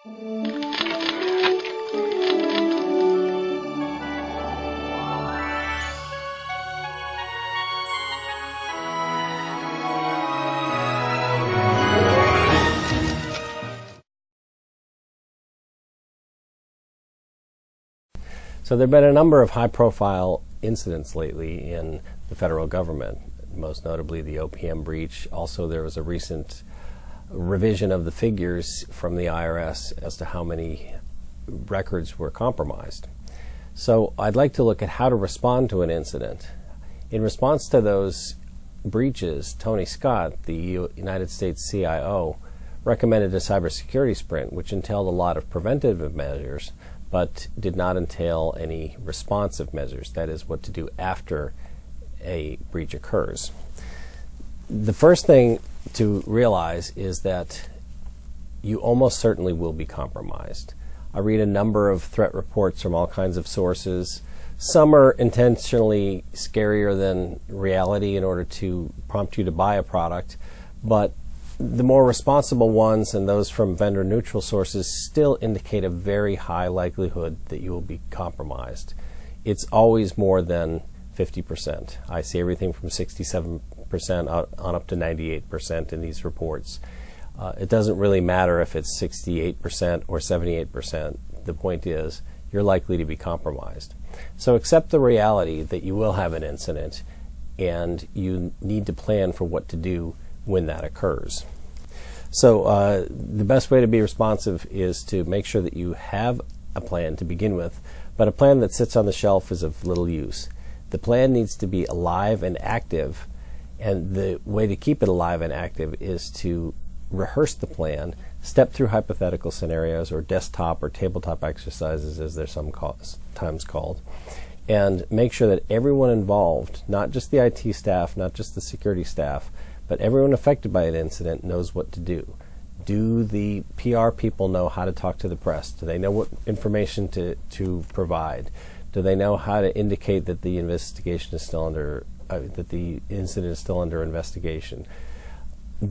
So there have been a number of high-profile incidents lately in the federal government, most notably the OPM breach. Also, there was a recent revision of the figures from the IRS as to how many records were compromised. So I'd like to look at how to respond to an incident. In response to those breaches, Tony Scott, the United States CIO, recommended a cybersecurity sprint, which entailed a lot of preventative measures, but did not entail any responsive measures, that is, what to do after a breach occurs. The first thing to realize is that you almost certainly will be compromised. I read a number of threat reports from all kinds of sources. Some are intentionally scarier than reality in order to prompt you to buy a product, but the more responsible ones and those from vendor-neutral sources still indicate a very high likelihood that you will be compromised. It's always more than 50%. I see everything from 67% on up to 98% in these reports. It doesn't really matter if it's 68% or 78%. The point is, you're likely to be compromised. So accept the reality that you will have an incident, and you need to plan for what to do when that occurs. So the best way to be responsive is to make sure that you have a plan to begin with, but a plan that sits on the shelf is of little use. The plan needs to be alive and active, and the way to keep it alive and active is to rehearse the plan, step through hypothetical scenarios or desktop or tabletop exercises, as they're sometimes called, and make sure that everyone involved, not just the IT staff, not just the security staff, but everyone affected by an incident knows what to do. Do the PR people know how to talk to the press? Do they know what information to provide? Do they know how to indicate that the investigation is still under, that the incident is still under investigation?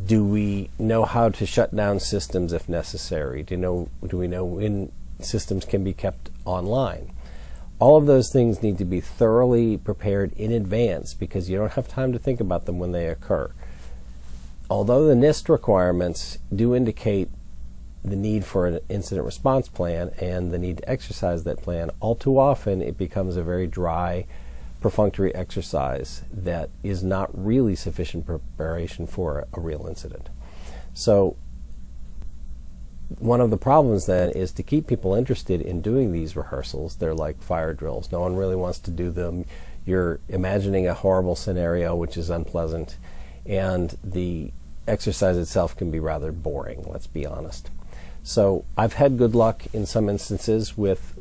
Do we know how to shut down systems if necessary? Do we know when systems can be kept online? All of those things need to be thoroughly prepared in advance because you don't have time to think about them when they occur. Although the NIST requirements do indicate the need for an incident response plan and the need to exercise that plan, all too often it becomes a very dry, perfunctory exercise that is not really sufficient preparation for a real incident. So one of the problems then is to keep people interested in doing these rehearsals. They're like fire drills. No one really wants to do them. You're imagining a horrible scenario which is unpleasant, and the exercise itself can be rather boring, let's be honest. So I've had good luck in some instances with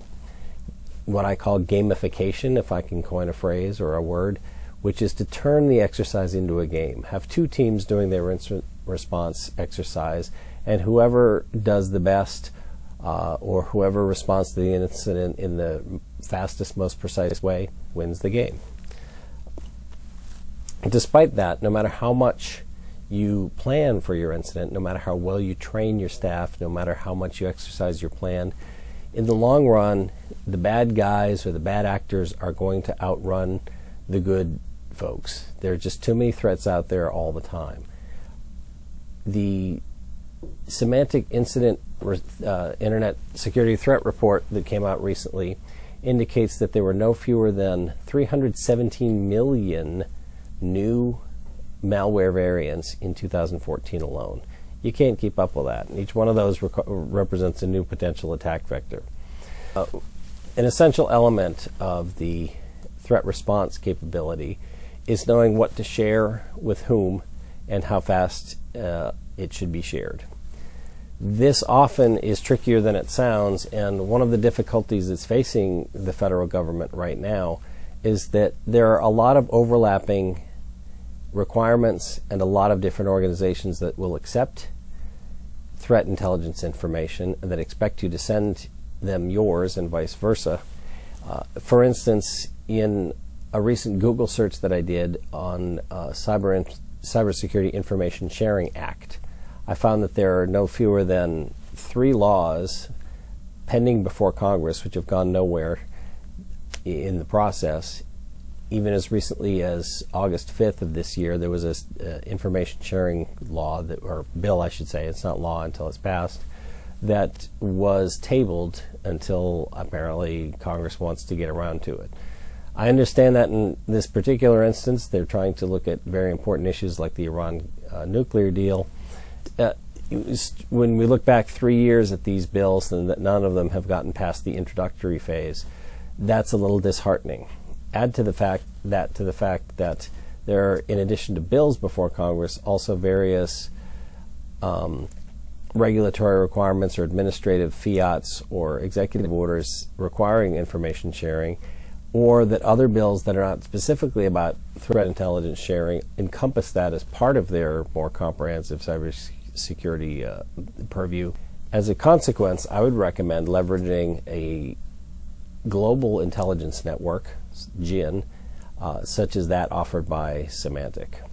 what I call gamification, if I can coin a phrase or a word, which is to turn the exercise into a game. Have two teams doing their incident response exercise, and whoever does the best or whoever responds to the incident in the fastest, most precise way wins the game. Despite that, no matter how much you plan for your incident, no matter how well you train your staff, no matter how much you exercise your plan, in the long run, the bad guys or the bad actors are going to outrun the good folks. There are just too many threats out there all the time. The Symantec Incident Internet Security Threat Report that came out recently indicates that there were no fewer than 317 million new malware variants in 2014 alone. You can't keep up with that. Each one of those represents a new potential attack vector. An essential element of the threat response capability is knowing what to share with whom and how fast it should be shared. This often is trickier than it sounds, and one of the difficulties that's facing the federal government right now is that there are a lot of overlapping requirements and a lot of different organizations that will accept threat intelligence information and that expect you to send them yours and vice versa. For instance, in a recent Google search that I did on Cybersecurity Information Sharing Act, I found that there are no fewer than 3 laws pending before Congress, which have gone nowhere in the process. Even as recently as August 5th of this year, there was a information sharing law, or bill I should say, it's not law until it's passed, that was tabled until apparently Congress wants to get around to it. I understand that in this particular instance, they're trying to look at very important issues like the Iran nuclear deal. When we look back 3 years at these bills and that none of them have gotten past the introductory phase, that's a little disheartening. Add to the fact that there are, in addition to bills before Congress, also various regulatory requirements or administrative fiats or executive orders requiring information sharing, or that other bills that are not specifically about threat intelligence sharing encompass that as part of their more comprehensive cybersecurity purview. As a consequence, I would recommend leveraging a global intelligence network, GIN, such as that offered by Symantec.